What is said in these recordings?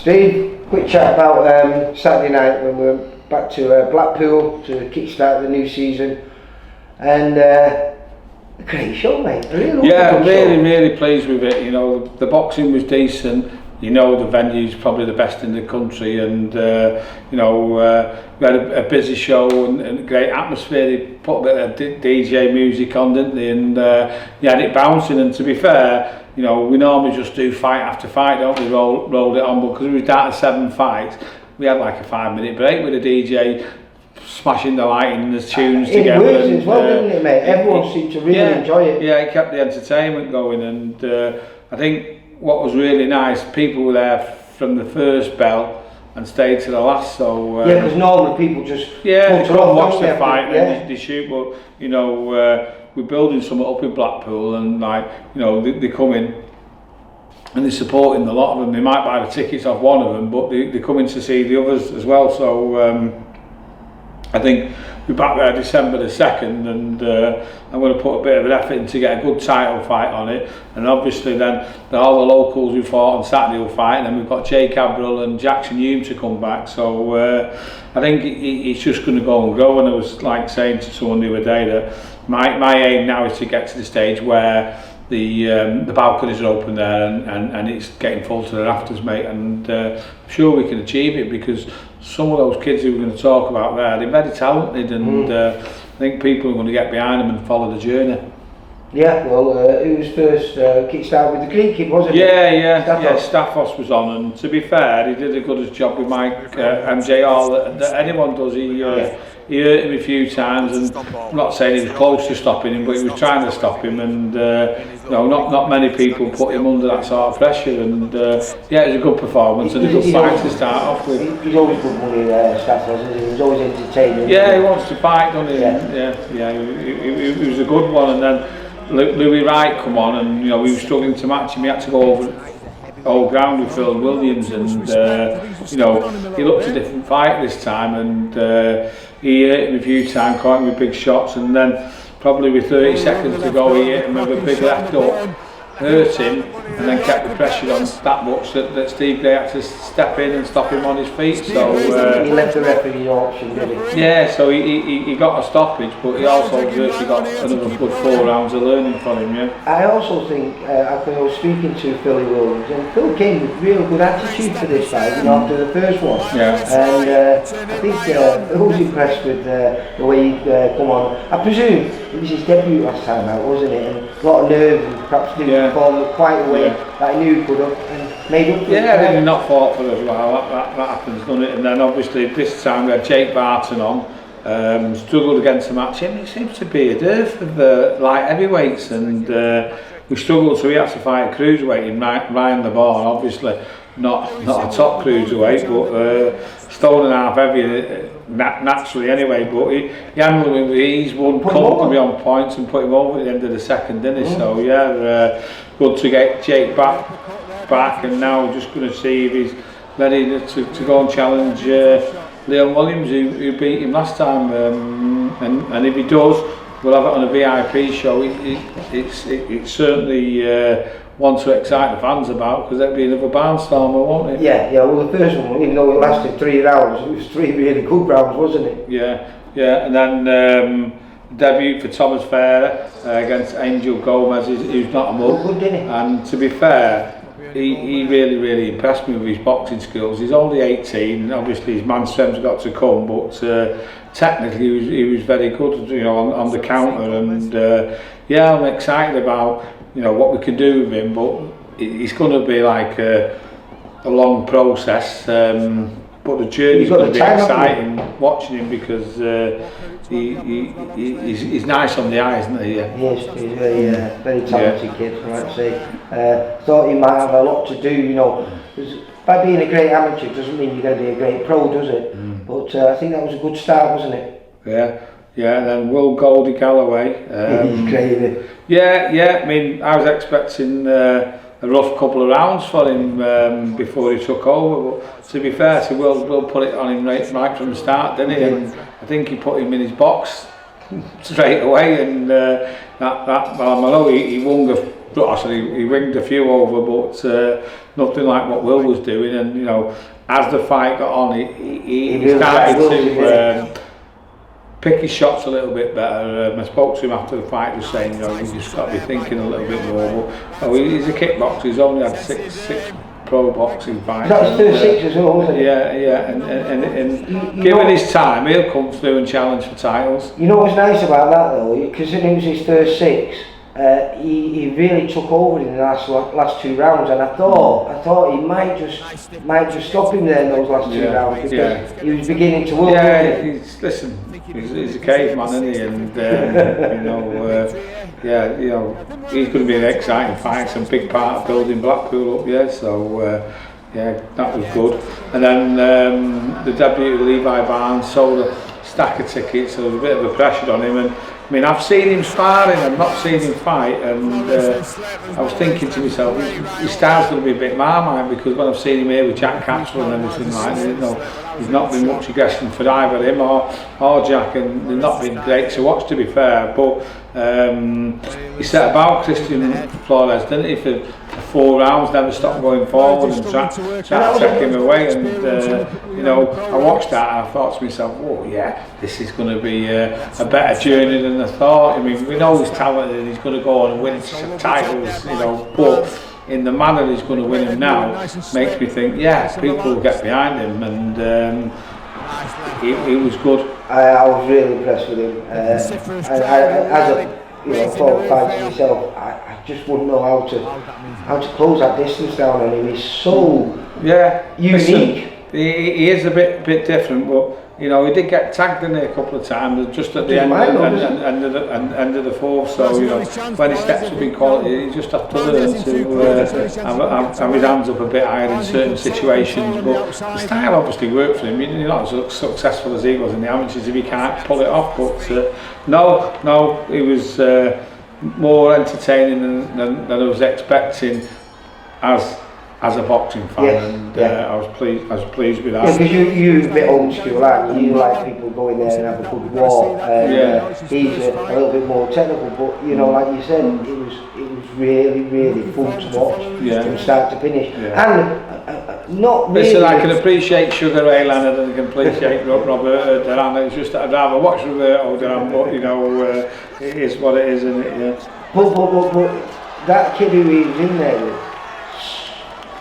Steve, quick chat about Saturday night when we went back to Blackpool to kickstart the new season, and a great show, mate. Really pleased with it. You know, the boxing was decent. You know, the venue's probably the best in the country, and you know, we had a busy show and a great atmosphere. They put a bit of DJ music on, didn't they? And you had it bouncing. And to be fair, you know, we normally just do fight after fight, don't we? Rolled it on, but because we were down to 7 fights, we had like a 5-minute break with the DJ smashing the lighting and the tunes together. It worked as well, didn't it, mate? Everyone seemed to really enjoy it. Yeah, it kept the entertainment going, and I think what was really nice, people were there from the first bell and stayed to the last. So yeah, because normally people just they come and watch the fight and they shoot, but you know, we're building something up in Blackpool, and like, you know, they come in and they're supporting a lot of them. They might buy the tickets off one of them, but they come in to see the others as well. So I think we're back there December the 2nd, and I'm going to put a bit of an effort in to get a good title fight on it. And obviously then all the locals who fought on Saturday will fight, and then we've got Jake Abril and Jackson Hume to come back. So I think it's just going to go and grow. And I was like saying to someone the other day that my aim now is to get to the stage where the balconies are open there and it's getting full to the rafters, mate, and I'm sure we can achieve it, because some of those kids who we're going to talk about there, they're very talented, and I think people are going to get behind them and follow the journey. Yeah, well, it was first kick-start with the Greek kid, wasn't it? Yeah, Staffos was on, and to be fair, he did a good job with Mike MJR that anyone does. He hurt him a few times, and I'm not saying he was close to stopping him, but he was trying to stop him, and you know, not many people put him under that sort of pressure, and yeah, it was a good performance and a good fight to start off with. He's always good money, Staffos, isn't he? He's always entertaining. Yeah, he wants to fight, doesn't he? Yeah, he was a good one, and then Louis Wright come on, and you know, we were struggling to match him. He had to go over old ground with Phil Williams, and you know, he looked a different fight this time, and he hit him a few times, caught him with big shots, and then probably with 30 seconds to go, he hit him with a big left hook, hurt him, and then kept the pressure on that much that Steve Gray had to step in and stop him on his feet. So he left the referee option, did he? Yeah, so he got a stoppage, but he also virtually got another good 4 rounds of learning from him. Yeah. I also think I was speaking to Philly Williams, and Phil came with real good attitude for this fight, you know, after the first one. Yeah. And I think I was impressed with the way he come on. I presume it was his debut last time out, wasn't it? And a lot of nerves, and perhaps didn't perform quite a way that I knew he could have, and made up for it. Yeah, he not fought for us well. That happens, doesn't it? And then obviously this time we had Jake Barton on, struggled against the match. It seems to be a dearth of light heavyweights, and we struggled, so we had to fight a cruiserweight in Ryan LeBarn, obviously not a top cruiserweight, but stone and a half heavy naturally anyway, but he handled him with ease, won comfortably on points and put him over at the end of the second, didn't he? So yeah, good to get Jake back, and now we're just going to see if he's ready to go and challenge Leon Williams, who beat him last time, and if he does, we'll have it on a VIP show. It's certainly one to excite the fans about, because that'd be another barnstormer, won't it? Yeah, well, the first one, even though it lasted 3 rounds, it was 3 really good rounds, wasn't it? Yeah, and then debut for Thomas Ferrer against Angel Gomez, who's not a mug. Good, didn't he? And to be fair, he really impressed me with his boxing skills. He's only 18, obviously his man strength's got to come, but technically he was very good, you know, on the counter, and yeah, I'm excited about, you know, what we can do with him, but it's going to be like a long process, but the journey's going to be exciting watching him, because he's nice on the eye, isn't he? Yeah. He is. He's very talented kid, I'd say. Thought he might have a lot to do, you know. By being a great amateur doesn't mean you're going to be a great pro, does it? But I think that was a good start, wasn't it? Yeah, and then Will Goldie Galloway. He's great. Yeah, I mean, I was expecting a rough couple of rounds for him before he took over, but to be fair to Will put it on him right from the start, didn't he? And I think he put him in his box straight away, and well, I know he won he winged a few over, but nothing like what Will was doing. And you know, as the fight got on, he started to pick his shots a little bit better. I spoke to him after the fight, just saying, you know, you just got to be thinking a little bit more. But he's a kickboxer. He's only had six pro boxing fights. That's 36 as well, isn't it? Yeah, and given his time, he'll come through and challenge for titles. You know what's nice about that though, because it was his first 6. He really took over in the last 2 rounds, and I thought he might just stop him there in those last 2 rounds, because he was beginning to work. Yeah, he's a caveman, isn't he? And you know, he's going to be an exciting fight, some big part of building Blackpool up. Yeah, so that was good. And then the debut Levi Barnes sold a stack of tickets, so there was a bit of a pressure on him. And I mean, I've seen him sparring, I've not seen him fight, and I was thinking to myself, his style's going to be a bit Marmite, because when I've seen him here with Jack Capsule and everything like that, you know, there's not been much aggression for either him or Jack, and they've not been great to watch, to be fair. But he set about Christian Flores, didn't he, for 4 rounds, never stopped going forward and tried to take him away. And you know, I watched that and I thought to myself, oh yeah, this is going to be a better journey than I thought. I mean, we know he's talented and he's going to go on and win some titles, you know, but in the manner he's going to win them now makes me think, yeah, people will get behind him. And he was good. I was really impressed with him. As a former fighter myself, I just wouldn't know how to close that distance down on him. He's so unique. Listen, he is a bit different, but you know, he did get tagged in there a couple of times, just at the end of the 4th. So you know, when his steps have been quality, he just have to learn to have his hands up a bit higher in certain situations. But the style obviously worked for him. You're not as successful as he was in the amateurs if he can't pull it off. But no, he was more entertaining than I was expecting as a boxing fan, I was pleased with that. Yeah, because you're a bit old school, aren't you? You like people go in there and have a good walk. He's a little bit more technical, but you know, like you said, it was really fun to watch from start to finish. And not really. Listen, I can appreciate Sugar Ray Leonard and I can appreciate Roberto Duran. It's just that I'd rather watch Roberto Duran, but you know, it is what it is, isn't it? Yeah. But that kid who he was in there with,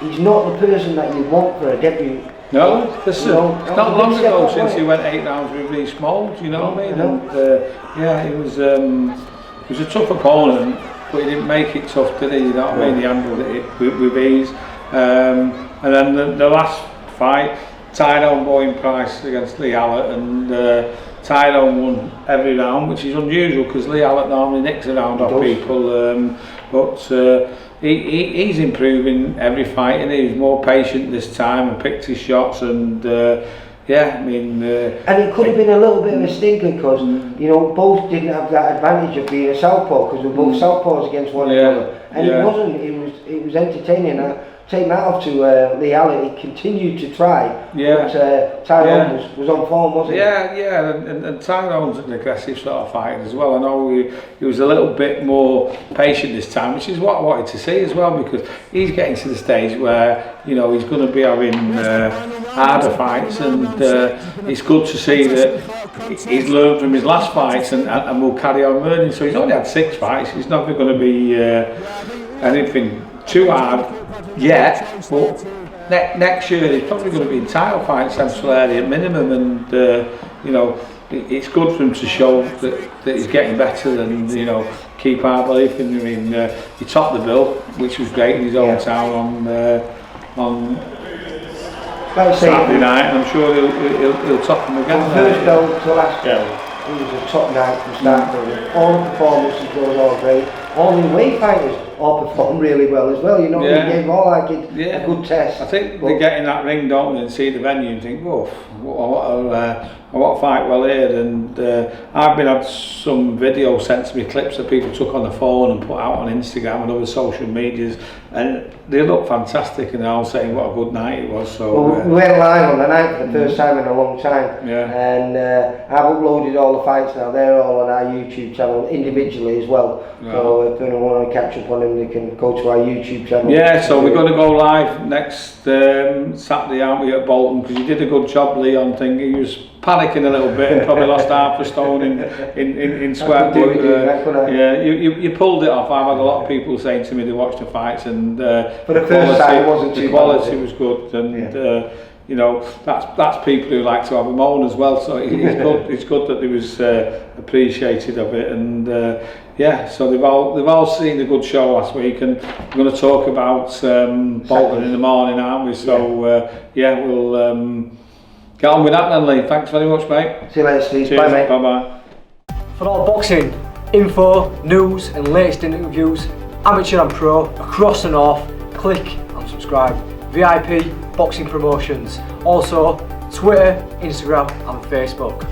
he's not the person that you want for a debut. No, listen, it's not long ago since he went 8 rounds with Reece Mould, you know what I mean? And he was a tough opponent, but he didn't make it tough, did he? You know what I mean? He handled it with ease. And then the last fight, Tyrone Bowen Price against Lee Hallett, and Tyrone won every round, which is unusual because Lee Hallett normally nicks a round off people, but he's improving every fight, and he's more patient this time and picked his shots, and I mean, and it could have been a little bit of a stinker because you know, both didn't have that advantage of being a southpaw, because we're both southpaws against one another, and it wasn't. It was entertaining. Take that off to Lee Hallett. He continued to try, but Tyrone was on form, wasn't he? And Tyrone's an aggressive sort of fighter as well. I know he was a little bit more patient this time, which is what I wanted to see as well, because he's getting to the stage where, you know, he's going to be having harder fights, and it's good to see that he's learned from his last fights and will carry on learning. So he's only had 6 fights. He's not going to be anything too hard yet, but next year he's probably going to be in title fights, Central area minimum, and you know, it's good for him to show that he's getting better, and you know, keep our belief in him. I mean, he topped the bill, which was great in his own town on Saturday night, and I'm sure he'll top him again. From first bell to last bell, it was a top night from start to finish. All the performances were all great. All the away fighters all performed really well as well. You know, they gave all like a good test. I think they get in that ring, don't they, and see the venue and think, "Whoa, what a fight well here." And I've been had some video sent to me, clips that people took on the phone and put out on Instagram and other social medias, and they look fantastic, and they're all saying what a good night it was. So well, we went live on the night for the first time in a long time, and I've uploaded all the fights now. They're all on our YouTube channel individually as well. Right. So if anyone want to catch up on them, they can go to our YouTube channel. Yeah, so we're going to go live next Saturday, aren't we, at Bolton? Because you did a good job, Leon. Thing he was panicking a little bit and probably lost half a stone in sweat. But, you pulled it off. I've had a lot of people saying to me they watched the fights, and for the first time, it wasn't too the quality was good, and you know, that's people who like to have a moan as well. So it's good that they was appreciated of it, and so they've all seen a good show last week, and we're going to talk about Bolton in the morning, aren't we? So we'll get on with that then, Lee. Thanks very much, mate. See you later, Steve. Cheers. Bye, mate. Bye. For all boxing info, news and latest interviews, amateur and pro, across the north, click and subscribe. VIP Boxing Promotions. Also Twitter, Instagram and Facebook.